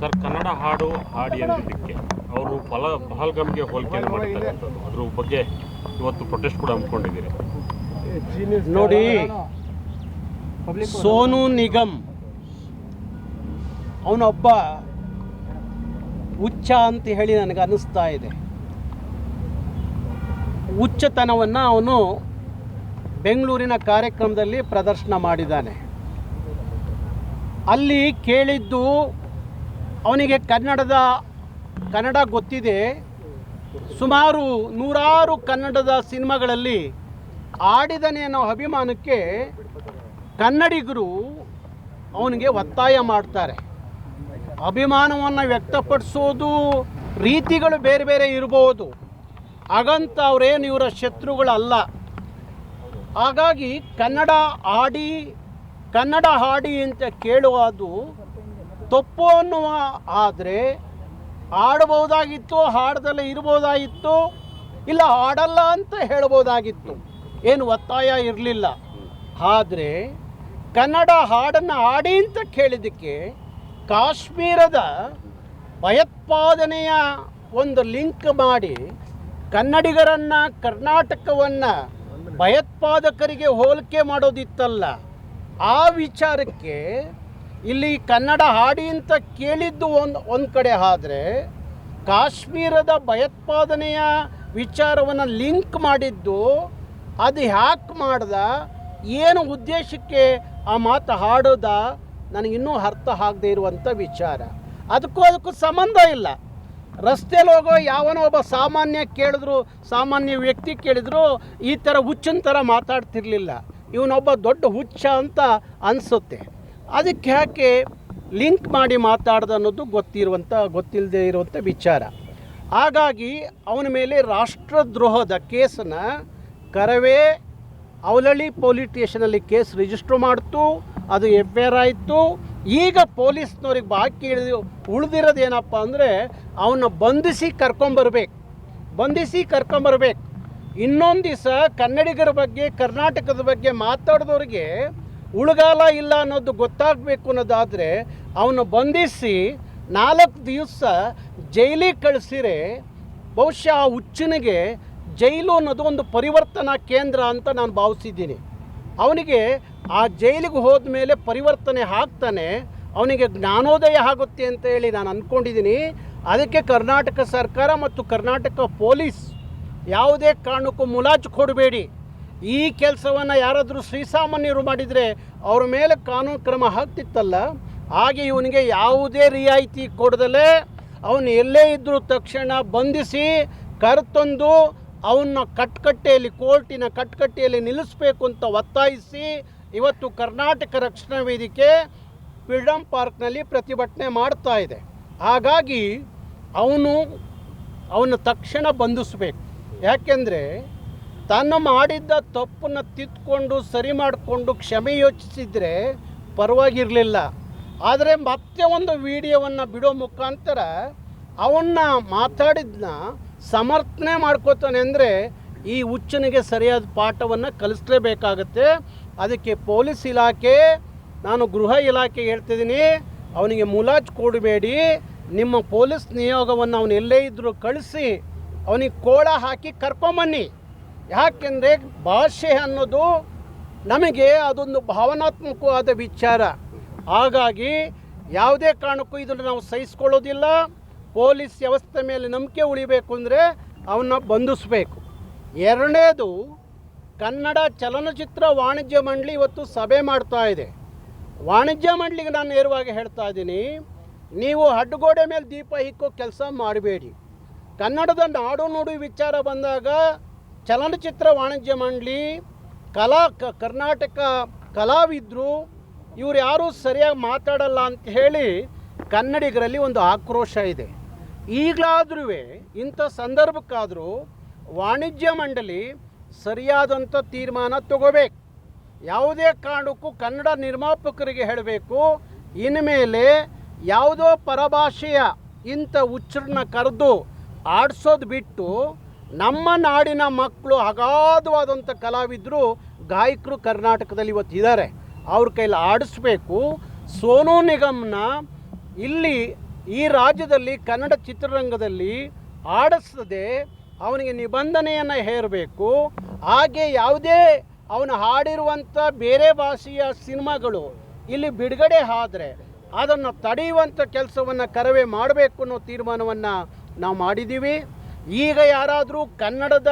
Sir, Kannada ಹಾಡು ಹಾಡಿ ಅಂದಿದ್ದಕ್ಕೆ ಅವರು ಪಹಲ್ಗಾಮ್ಗೆ ಹೋಲಿಕೆಯನ್ನು ಮಾಡಿರ್ತಕ್ಕಂಥದ್ದು, ಅದ್ರ ಬಗ್ಗೆ ಇವತ್ತು ಪ್ರೊಟೆಸ್ಟ್ ಕೂಡ ಹಮ್ಮಿಕೊಂಡಿದ್ದೀರಿ. ನೋಡಿ, ಸೋನು ನಿಗಮ್ ಅವನೊಬ್ಬ ಹುಚ್ಚ ಅಂತ ಹೇಳಿ ನನಗೆ ಅನ್ನಿಸ್ತಾ ಇದೆ. ಹುಚ್ಚತನವನ್ನು ಅವನು ಬೆಂಗಳೂರಿನ ಕಾರ್ಯಕ್ರಮದಲ್ಲಿ ಪ್ರದರ್ಶನ ಮಾಡಿದ್ದಾನೆ. ಅಲ್ಲಿ ಕೇಳಿದ್ದು ಅವನಿಗೆ ಕನ್ನಡ ಗೊತ್ತಿದೆ. ಸುಮಾರು 100 ಕನ್ನಡದ ಸಿನಿಮಾಗಳಲ್ಲಿ ಆಡಿದನೇ ಅನ್ನೋ ಅಭಿಮಾನಕ್ಕೆ ಕನ್ನಡಿಗರು ಅವನಿಗೆ ಒತ್ತಾಯ ಮಾಡ್ತಾರೆ. ಅಭಿಮಾನವನ್ನು ವ್ಯಕ್ತಪಡಿಸೋದು ರೀತಿಗಳು ಬೇರೆ ಬೇರೆ ಇರ್ಬೋದು, ಹಾಗಂತ ಅವರೇನು ಇವರ ಶತ್ರುಗಳಲ್ಲ. ಹಾಗಾಗಿ ಕನ್ನಡ ಹಾಡಿ ಅಂತ ಕೇಳುವುದು ತಪ್ಪು ಅನ್ನುವ, ಆದರೆ ಆಡಬಹುದಾಗಿತ್ತು, ಹಾಡದಲ್ಲೇ ಇರ್ಬೋದಾಗಿತ್ತು, ಇಲ್ಲ ಹಾಡಲ್ಲ ಅಂತ ಹೇಳ್ಬೋದಾಗಿತ್ತು, ಏನು ಒತ್ತಾಯ ಇರಲಿಲ್ಲ. ಆದರೆ ಕನ್ನಡ ಹಾಡನ್ನು ಹಾಡಿ ಅಂತ ಕೇಳಿದ್ದಕ್ಕೆ ಕಾಶ್ಮೀರದ ಭಯೋತ್ಪಾದನೆಯ ಒಂದು ಲಿಂಕ್ ಮಾಡಿ ಕನ್ನಡಿಗರನ್ನು, ಕರ್ನಾಟಕವನ್ನು ಭಯೋತ್ಪಾದಕರಿಗೆ ಹೋಲಿಕೆ ಮಾಡೋದಿತ್ತಲ್ಲ, ಆ ವಿಚಾರಕ್ಕೆ ಇಲ್ಲಿ ಕನ್ನಡ ಹಾಡಿ ಅಂತ ಕೇಳಿದ್ದು ಒಂದು ಕಡೆ, ಆದರೆ ಕಾಶ್ಮೀರದ ಭಯೋತ್ಪಾದನೆಯ ವಿಚಾರವನ್ನು ಲಿಂಕ್ ಮಾಡಿದ್ದು ಅದು ಯಾಕೆ ಮಾಡ್ದ, ಏನು ಉದ್ದೇಶಕ್ಕೆ ಆ ಮಾತು ಹಾಡೋದ, ನನಗಿನ್ನೂ ಅರ್ಥ ಆಗದೆ ಇರುವಂಥ ವಿಚಾರ. ಅದಕ್ಕೂ ಸಂಬಂಧ ಇಲ್ಲ. ರಸ್ತೆಯಲ್ಲಿ ಹೋಗೋ ಯಾವನೋ ಒಬ್ಬ ಸಾಮಾನ್ಯ ವ್ಯಕ್ತಿ ಕೇಳಿದ್ರು ಈ ಥರ ಹುಚ್ಚಿನ ಥರ ಮಾತಾಡ್ತಿರ್ಲಿಲ್ಲ. ಇವನೊಬ್ಬ ದೊಡ್ಡ ಹುಚ್ಚ ಅಂತ ಅನಿಸುತ್ತೆ. ಅದಕ್ಕೆ ಯಾಕೆ ಲಿಂಕ್ ಮಾಡಿ ಮಾತಾಡ್ದು ಅನ್ನೋದು ಗೊತ್ತಿಲ್ಲದೆ ಇರುವಂಥ ವಿಚಾರ. ಹಾಗಾಗಿ ಅವನ ಮೇಲೆ ರಾಷ್ಟ್ರದ್ರೋಹದ ಕೇಸನ್ನು ಕರವೇ ಅವಲಹಳ್ಳಿ ಪೊಲೀಸ್ ಸ್ಟೇಷನಲ್ಲಿ ಕೇಸ್ ರಿಜಿಸ್ಟ್ರ್ ಮಾಡ್ತು, ಅದು FIR ಆಯಿತು. ಈಗ ಪೊಲೀಸ್ನವ್ರಿಗೆ ಬಾಕಿ ಉಳಿದಿರೋದೇನಪ್ಪ ಅಂದರೆ ಅವನ್ನ ಬಂಧಿಸಿ ಕರ್ಕೊಂಬರ್ಬೇಕು. ಇನ್ನೊಂದು ದಿವಸ ಕನ್ನಡಿಗರ ಬಗ್ಗೆ, ಕರ್ನಾಟಕದ ಬಗ್ಗೆ ಮಾತಾಡಿದವ್ರಿಗೆ ಉಳುಗಾಲ ಇಲ್ಲ ಅನ್ನೋದು ಗೊತ್ತಾಗಬೇಕು ಅನ್ನೋದಾದರೆ ಅವನು ಬಂಧಿಸಿ 4 ದಿವಸ ಜೈಲಿಗೆ ಕಳಿಸಿರೆ ಬಹುಶಃ ಆ ಹುಚ್ಚನಿಗೆ ಜೈಲು ಅನ್ನೋದು ಒಂದು ಪರಿವರ್ತನಾ ಕೇಂದ್ರ ಅಂತ ನಾನು ಭಾವಿಸಿದ್ದೀನಿ. ಅವನಿಗೆ ಆ ಜೈಲಿಗೆ ಹೋದ ಮೇಲೆ ಪರಿವರ್ತನೆ ಆಗ್ತಾನೆ, ಅವನಿಗೆ ಜ್ಞಾನೋದಯ ಆಗುತ್ತೆ ಅಂತ ಹೇಳಿ ನಾನು ಅಂದ್ಕೊಂಡಿದ್ದೀನಿ. ಅದಕ್ಕೆ ಕರ್ನಾಟಕ ಸರ್ಕಾರ ಮತ್ತು ಕರ್ನಾಟಕ ಪೊಲೀಸ್ ಯಾವುದೇ ಕಾರಣಕ್ಕೂ ಮುಲಾಜು ಕೊಡಬೇಡಿ. ಈ ಕೆಲಸವನ್ನು ಯಾರಾದರೂ ಶ್ರೀಸಾಮಾನ್ಯರು ಮಾಡಿದರೆ ಅವ್ರ ಮೇಲೆ ಕಾನೂನು ಕ್ರಮ ಆಗ್ತಿತ್ತಲ್ಲ, ಹಾಗೆ ಇವನಿಗೆ ಯಾವುದೇ ರಿಯಾಯಿತಿ ಕೊಡದಲೇ ಅವನು ಎಲ್ಲೇ ಇದ್ದರೂ ತಕ್ಷಣ ಬಂಧಿಸಿ ಕರೆತಂದು ಅವನ್ನ ಕೋರ್ಟಿನ ಕಟ್ಕಟ್ಟೆಯಲ್ಲಿ ನಿಲ್ಲಿಸಬೇಕು ಅಂತ ಒತ್ತಾಯಿಸಿ ಇವತ್ತು ಕರ್ನಾಟಕ ರಕ್ಷಣಾ ವೇದಿಕೆ ಫ್ರೀಡಮ್ ಪಾರ್ಕ್ನಲ್ಲಿ ಪ್ರತಿಭಟನೆ ಮಾಡ್ತಾ ಇದೆ. ಹಾಗಾಗಿ ಅವನು ತಕ್ಷಣ ಬಂಧಿಸಬೇಕು. ಯಾಕೆಂದರೆ ತಾನು ಮಾಡಿದ್ದ ತಪ್ಪನ್ನು ತಿದ್ದುಕೊಂಡು ಸರಿ ಮಾಡಿಕೊಂಡು ಕ್ಷಮೆ ಯೋಚಿಸಿದರೆ ಪರವಾಗಿರಲಿಲ್ಲ. ಆದರೆ ಮತ್ತೆ ಒಂದು ವಿಡಿಯೋವನ್ನು ಬಿಡೋ ಮುಖಾಂತರ ಅವನ್ನ ಮಾತಾಡಿದ್ನ ಸಮರ್ಥನೆ ಮಾಡ್ಕೋತಾನೆ ಅಂದರೆ ಈ ಹುಚ್ಚನಿಗೆ ಸರಿಯಾದ ಪಾಠವನ್ನು ಕಲಿಸಲೇಬೇಕಾಗತ್ತೆ. ಅದಕ್ಕೆ ಪೊಲೀಸ್ ಇಲಾಖೆ, ನಾನು ಗೃಹ ಇಲಾಖೆಗೆ ಹೇಳ್ತಿದ್ದೀನಿ, ಅವನಿಗೆ ಮುಲಾಜು ಕೊಡಬೇಡಿ. ನಿಮ್ಮ ಪೊಲೀಸ್ ನಿಯೋಗವನ್ನು ಅವನು ಎಲ್ಲೇ ಇದ್ದರೂ ಕಳಿಸಿ ಅವನಿಗೆ ಕೋಳ ಹಾಕಿ ಕರ್ಕೊಂಬನ್ನಿ. ಯಾಕೆಂದರೆ ಭಾಷೆ ಅನ್ನೋದು ನಮಗೆ ಅದೊಂದು ಭಾವನಾತ್ಮಕವಾದ ವಿಚಾರ. ಹಾಗಾಗಿ ಯಾವುದೇ ಕಾರಣಕ್ಕೂ ಇದನ್ನು ನಾವು ಸಹಿಸ್ಕೊಳ್ಳೋದಿಲ್ಲ. ಪೊಲೀಸ್ ವ್ಯವಸ್ಥೆ ಮೇಲೆ ನಂಬಿಕೆ ಉಳಿಬೇಕು ಅಂದರೆ ಅವನ್ನ ಬಂಧಿಸಬೇಕು. ಎರಡನೇದು, ಕನ್ನಡ ಚಲನಚಿತ್ರ ವಾಣಿಜ್ಯ ಮಂಡಳಿ ಇವತ್ತು ಸಭೆ ಮಾಡ್ತಾ ಇದೆ. ವಾಣಿಜ್ಯ ಮಂಡಳಿಗೆ ನಾನು ನೇರವಾಗಿ ಹೇಳ್ತಾ ಇದ್ದೀನಿ, ನೀವು ಅಡ್ಡಗೋಡೆ ಮೇಲೆ ದೀಪ ಇಕ್ಕೋ ಕೆಲಸ ಮಾಡಬೇಡಿ. ಕನ್ನಡದ ನಾಡು ನುಡಿ ವಿಚಾರ ಬಂದಾಗ ಚಲನಚಿತ್ರ ವಾಣಿಜ್ಯ ಮಂಡಳಿ, ಕರ್ನಾಟಕ ಕಲಾವಿದರು ಇವರು ಯಾರೂ ಸರಿಯಾಗಿ ಮಾತಾಡಲ್ಲ ಅಂತ ಹೇಳಿ ಕನ್ನಡಿಗರಲ್ಲಿ ಒಂದು ಆಕ್ರೋಶ ಇದೆ. ಈಗಲಾದ್ರೂ ಇಂಥ ಸಂದರ್ಭಕ್ಕಾದರೂ ವಾಣಿಜ್ಯ ಮಂಡಳಿ ಸರಿಯಾದಂಥ ತೀರ್ಮಾನ ತಗೋಬೇಕು. ಯಾವುದೇ ಕಾರಣಕ್ಕೂ ಕನ್ನಡ ನಿರ್ಮಾಪಕರಿಗೆ ಹೇಳಬೇಕು, ಇನ್ಮೇಲೆ ಯಾವುದೋ ಪರಭಾಷೆಯ ಇಂಥ ಹುಚ್ಚರನ್ನ ಕರೆದು ಆಡಿಸೋದು ಬಿಟ್ಟು ನಮ್ಮ ನಾಡಿನ ಮಕ್ಕಳು ಅಗಾಧವಾದಂಥ ಕಲಾವಿದರು, ಗಾಯಕರು ಕರ್ನಾಟಕದಲ್ಲಿ ಇವತ್ತು ಇದ್ದಾರೆ, ಅವ್ರ ಕೈಲಿ ಆಡಿಸ್ಬೇಕು. ಸೋನು ನಿಗಮ್ನ ಇಲ್ಲಿ ಈ ರಾಜ್ಯದಲ್ಲಿ ಕನ್ನಡ ಚಿತ್ರರಂಗದಲ್ಲಿ ಆಡಿಸದೆ ಅವನಿಗೆ ನಿಬಂಧನೆಯನ್ನು ಹೇರಬೇಕು. ಹಾಗೆ ಯಾವುದೇ ಅವನು ಹಾಡಿರುವಂಥ ಬೇರೆ ಭಾಷೆಯ ಸಿನಿಮಾಗಳು ಇಲ್ಲಿ ಬಿಡುಗಡೆ ಆದರೆ ಅದನ್ನು ತಡೆಯುವಂಥ ಕೆಲಸವನ್ನು ಕರವೇ ಮಾಡಬೇಕು ಅನ್ನೋ ತೀರ್ಮಾನವನ್ನು ನಾವು ಮಾಡಿದ್ದೀವಿ. ಈಗ ಯಾರಾದರೂ ಕನ್ನಡದ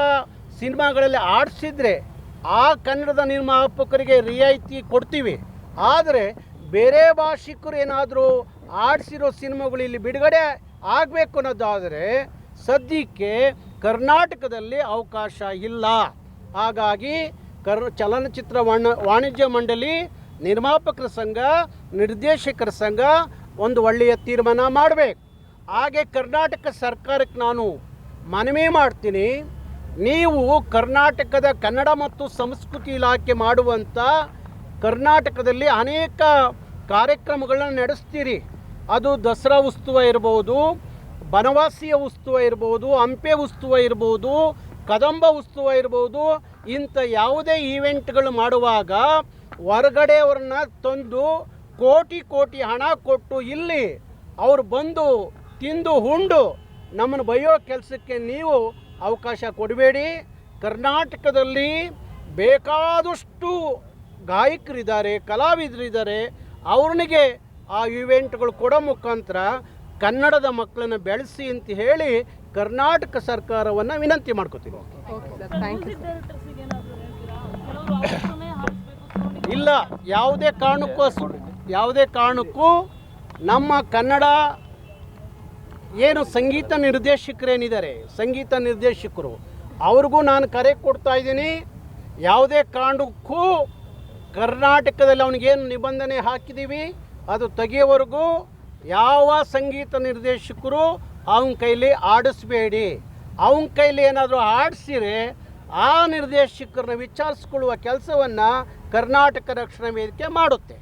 ಸಿನಿಮಾಗಳಲ್ಲಿ ಆಡಿಸಿದರೆ ಆ ಕನ್ನಡದ ನಿರ್ಮಾಪಕರಿಗೆ ರಿಯಾಯಿತಿ ಕೊಡ್ತೀವಿ. ಆದರೆ ಬೇರೆ ಭಾಷಿಕರು ಏನಾದರೂ ಆಡಿಸಿರೋ ಸಿನಿಮಾಗಳು ಇಲ್ಲಿ ಬಿಡುಗಡೆ ಆಗಬೇಕು ಅನ್ನೋದಾದರೆ ಸದ್ಯಕ್ಕೆ ಕರ್ನಾಟಕದಲ್ಲಿ ಅವಕಾಶ ಇಲ್ಲ. ಹಾಗಾಗಿ ಚಲನಚಿತ್ರ ವಾಣಿಜ್ಯ ಮಂಡಳಿ, ನಿರ್ಮಾಪಕರ ಸಂಘ, ನಿರ್ದೇಶಕರ ಸಂಘ ಒಂದು ಒಳ್ಳೆಯ ತೀರ್ಮಾನ ಮಾಡಬೇಕು. ಹಾಗೆ ಕರ್ನಾಟಕ ಸರ್ಕಾರಕ್ಕೆ ನಾನು ಮನವಿ ಮಾಡ್ತೀನಿ, ನೀವು ಕರ್ನಾಟಕದ ಕನ್ನಡ ಮತ್ತು ಸಂಸ್ಕೃತಿ ಇಲಾಖೆ ಮಾಡುವಂಥ ಕರ್ನಾಟಕದಲ್ಲಿ ಅನೇಕ ಕಾರ್ಯಕ್ರಮಗಳನ್ನ ನಡೆಸ್ತೀರಿ. ಅದು ದಸರಾ ಉತ್ಸವ ಇರ್ಬೋದು, ಬನವಾಸಿಯ ಉತ್ಸವ ಇರ್ಬೋದು, ಹಂಪೆ ಉತ್ಸವ ಇರ್ಬೋದು, ಕದಂಬ ಉತ್ಸವ ಇರ್ಬೋದು. ಇಂಥ ಯಾವುದೇ ಈವೆಂಟ್ಗಳು ಮಾಡುವಾಗ ಹೊರಗಡೆಯವ್ರನ್ನ ತಂದು ಕೋಟಿ ಕೋಟಿ ಹಣ ಕೊಟ್ಟು ಇಲ್ಲಿ ಅವರು ಬಂದು ತಿಂದು ಉಂಡು ನಮ್ಮನ್ನು ಬೈಯೋ ಕೆಲಸಕ್ಕೆ ನೀವು ಅವಕಾಶ ಕೊಡಬೇಡಿ. ಕರ್ನಾಟಕದಲ್ಲಿ ಬೇಕಾದಷ್ಟು ಗಾಯಕರಿದ್ದಾರೆ, ಕಲಾವಿದರಿದ್ದಾರೆ. ಅವ್ರನಿಗೆ ಆ ಇವೆಂಟ್ಗಳು ಕೊಡೋ ಮುಖಾಂತರ ಕನ್ನಡದ ಮಕ್ಕಳನ್ನು ಬೆಳೆಸಿ ಅಂತ ಹೇಳಿ ಕರ್ನಾಟಕ ಸರ್ಕಾರವನ್ನು ವಿನಂತಿ ಮಾಡ್ಕೋತೀನಿ. ಇಲ್ಲ, ಯಾವುದೇ ಕಾರಣಕ್ಕೂ ನಮ್ಮ ಕನ್ನಡ ಏನು ಸಂಗೀತ ನಿರ್ದೇಶಕರೇನಿದ್ದಾರೆ, ಸಂಗೀತ ನಿರ್ದೇಶಕರು ಅವ್ರಿಗೂ ನಾನು ಕರೆ ಕೊಡ್ತಾ ಇದ್ದೀನಿ. ಯಾವುದೇ ಕಾರಣಕ್ಕೂ ಕರ್ನಾಟಕದಲ್ಲಿ ಅವನಿಗೇನು ನಿಬಂಧನೆ ಹಾಕಿದ್ದೀವಿ ಅದು ತೆಗೆಯೋವರೆಗೂ ಯಾವ ಸಂಗೀತ ನಿರ್ದೇಶಕರು ಅವನ ಕೈಲಿ ಆಡಿಸ್ಬೇಡಿ. ಅವನ ಕೈಲಿ ಏನಾದರೂ ಆಡಿಸಿರೆ ಆ ನಿರ್ದೇಶಕರನ್ನ ವಿಚಾರಿಸ್ಕೊಳ್ಳುವ ಕೆಲಸವನ್ನು ಕರ್ನಾಟಕ ರಕ್ಷಣಾ ವೇದಿಕೆ ಮಾಡುತ್ತೆ.